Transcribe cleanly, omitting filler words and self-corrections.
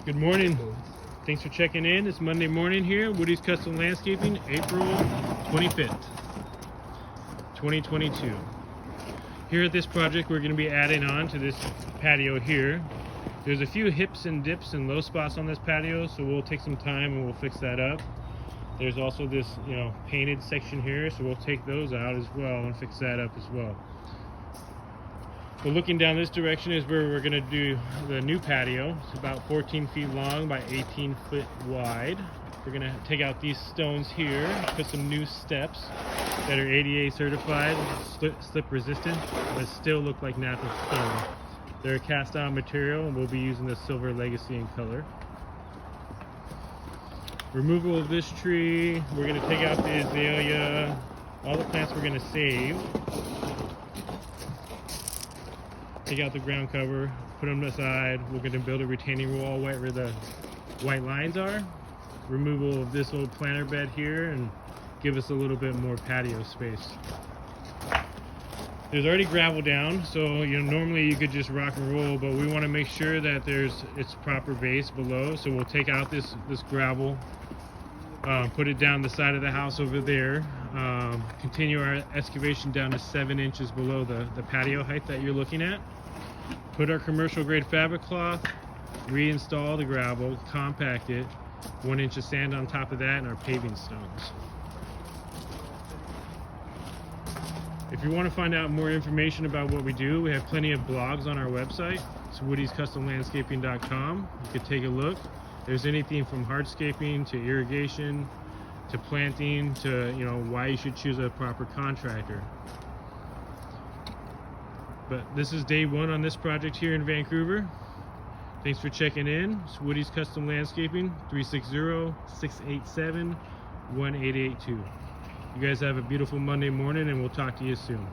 Good morning. Thanks for checking in. It's Monday morning here. Woody's Custom Landscaping, April 25th, 2022. Here at this project, we're going to be adding on to this patio here. There's a few hips and dips and low spots on this patio, so we'll take some time and we'll fix that up. There's also this, painted section here, so we'll take those out as well and fix that up as well. But looking down this direction is where we're going to do the new patio. It's about 14 feet long by 18 foot wide. We're going to take out these stones here, put some new steps that are ADA certified, slip resistant, but still look like natural stone. They're a cast-on material, and we'll be using the Silver Legacy in color. Removal of this tree, we're going to take out the azalea, all the plants we're going to save. Take out the ground cover, put them aside. We're going to build a retaining wall right where the white lines are. Removal of this old planter bed here and give us a little bit more patio space. There's already gravel down, so normally you could just rock and roll, but we want to make sure that it's proper base below. So we'll take out this gravel, put it down the side of the house over there. Continue our excavation down to 7 inches below the patio height that you're looking at. Put our commercial grade fabric cloth, reinstall the gravel, compact it, 1 inch of sand on top of that, and our paving stones. If you want to find out more information about what we do, we have plenty of blogs on our website. It's woodiescustomlandscaping.com. You could take a look. There's anything from hardscaping to irrigation to planting to why you should choose a proper contractor. But this is day one on this project here in Vancouver. Thanks for checking in. It's Woody's Custom Landscaping, 360-687-1882. You guys have a beautiful Monday morning, and we'll talk to you soon.